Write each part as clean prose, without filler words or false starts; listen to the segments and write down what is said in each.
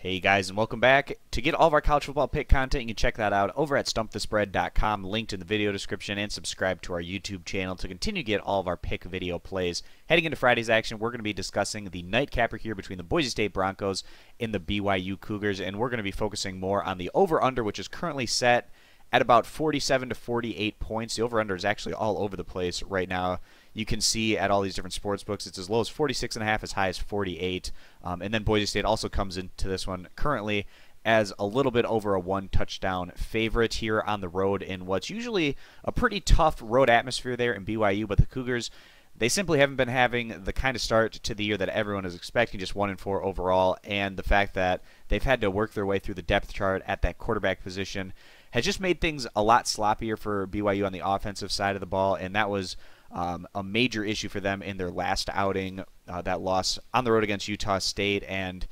Hey guys, and welcome back. To get all of our college football pick content, you can check that out over at stumpthespread.com, linked in the video description, and subscribe to our YouTube channel to continue to get all of our pick video plays. Heading into Friday's action, we're going to be discussing the nightcapper here between the Boise State Broncos and the BYU Cougars, and we're going to be focusing more on the over-under, which is currently set at about 47 to 48 points. The over-under is actually all over the place right now. You can see at all these different sports books, it's as low as 46.5, as high as 48. And then Boise State also comes into this one currently as a little bit over a one-touchdown favorite here on the road in what's usually a pretty tough road atmosphere there in BYU. But the Cougars, they simply haven't been having the kind of start to the year that everyone is expecting, just 1-4 overall. And the fact that they've had to work their way through the depth chart at that quarterback position has just made things a lot sloppier for BYU on the offensive side of the ball. And that was a major issue for them in their last outing, that loss on the road against Utah State. And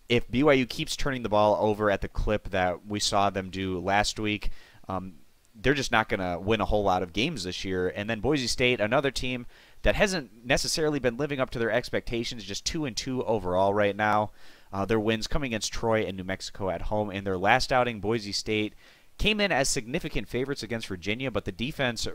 if BYU keeps turning the ball over at the clip that we saw them do last week, they're just not going to win a whole lot of games this year. And then Boise State, another team that hasn't necessarily been living up to their expectations, just 2-2 overall right now. Their wins coming against Troy and New Mexico at home. In their last outing, Boise State came in as significant favorites against Virginia, but the defense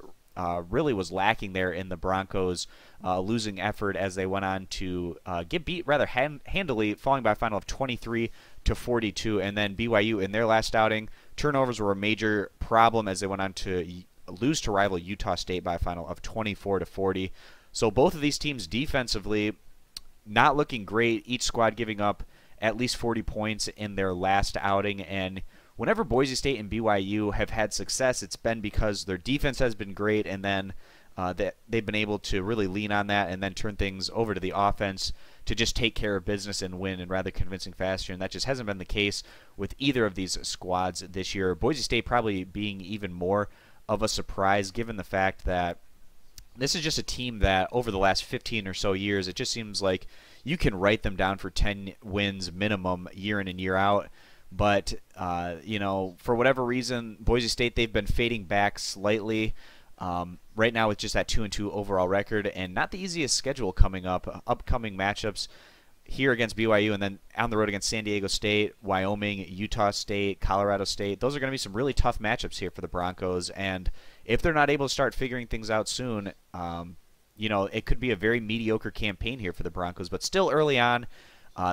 really was lacking there in the Broncos' losing effort as they went on to get beat rather handily, falling by a final of 23 to 42. And then BYU in their last outing, turnovers were a major problem as they went on to lose to rival Utah State by a final of 24 to 40. So both of these teams defensively not looking great, each squad giving up at least 40 points in their last outing. And whenever Boise State and BYU have had success, it's been because their defense has been great, and then they've been able to really lean on that and then turn things over to the offense to just take care of business and win in rather convincing fashion. And that just hasn't been the case with either of these squads this year. Boise State probably being even more of a surprise given the fact that this is just a team that over the last 15 or so years, it just seems like you can write them down for 10 wins minimum year in and year out. But, you know, for whatever reason, Boise State, they've been fading back slightly right now with just that 2-2 overall record, and not the easiest schedule coming up. Upcoming matchups here against BYU, and then on the road against San Diego State, Wyoming, Utah State, Colorado State. Those are going to be some really tough matchups here for the Broncos, and if they're not able to start figuring things out soon, you know, it could be a very mediocre campaign here for the Broncos. But still early on,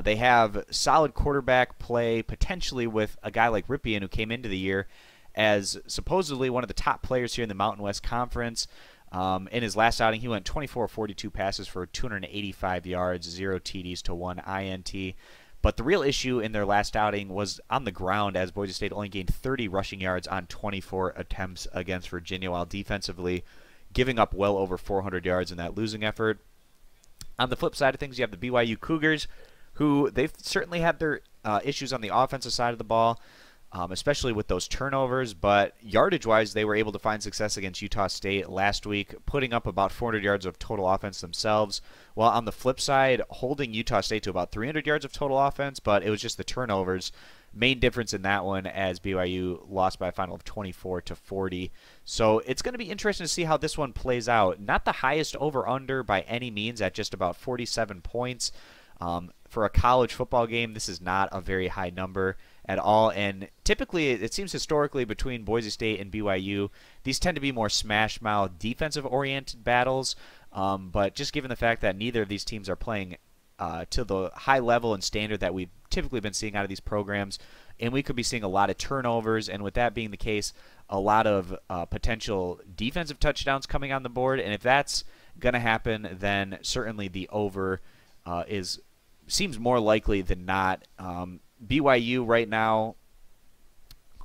they have solid quarterback play, potentially with a guy like Ripien, who came into the year as supposedly one of the top players here in the Mountain West Conference. In his last outing, he went 24-42 passes for 285 yards, 0 TDs to 1 INT. But the real issue in their last outing was on the ground, as Boise State only gained 30 rushing yards on 24 attempts against Virginia, while defensively giving up well over 400 yards in that losing effort. On the flip side of things, you have the BYU Cougars, who they've certainly had their issues on the offensive side of the ball, especially with those turnovers. But yardage-wise, they were able to find success against Utah State last week, putting up about 400 yards of total offense themselves, while on the flip side, holding Utah State to about 300 yards of total offense. But it was just the turnovers. Main difference in that one, as BYU lost by a final of 24 to 40. So it's going to be interesting to see how this one plays out. Not the highest over-under by any means at just about 47 points. For a college football game, this is not a very high number at all. And typically, it seems historically between Boise State and BYU, these tend to be more smash-mouth, defensive-oriented battles. But just given the fact that neither of these teams are playing to the high level and standard that we've typically been seeing out of these programs, and we could be seeing a lot of turnovers, and with that being the case, a lot of potential defensive touchdowns coming on the board. And if that's going to happen, then certainly the over seems more likely than not. BYU right now,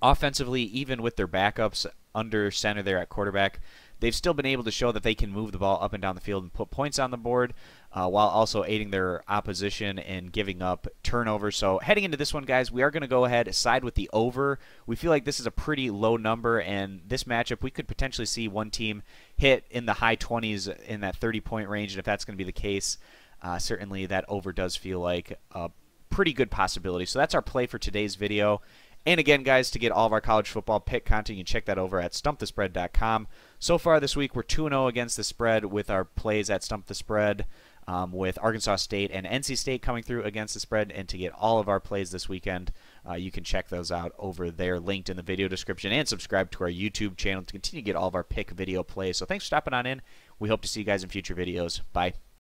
offensively, even with their backups under center there at quarterback, they've still been able to show that they can move the ball up and down the field and put points on the board, while also aiding their opposition and giving up turnovers. So heading into this one, guys, we are going to go ahead side with the over. We feel like this is a pretty low number, and this matchup, we could potentially see one team hit in the high 20s in that 30-point range, and if that's going to be the case, certainly that over does feel like a pretty good possibility. So that's our play for today's video. And again, guys, to get all of our college football pick content, you can check that over at stumpthespread.com. So far this week, we're 2-0 against the spread with our plays at Stump the Spread. with Arkansas State and NC State coming through against the spread. And to get all of our plays this weekend, you can check those out over there, linked in the video description, and subscribe to our YouTube channel to continue to get all of our pick video plays. So thanks for stopping on in. We hope to see you guys in future videos. Bye.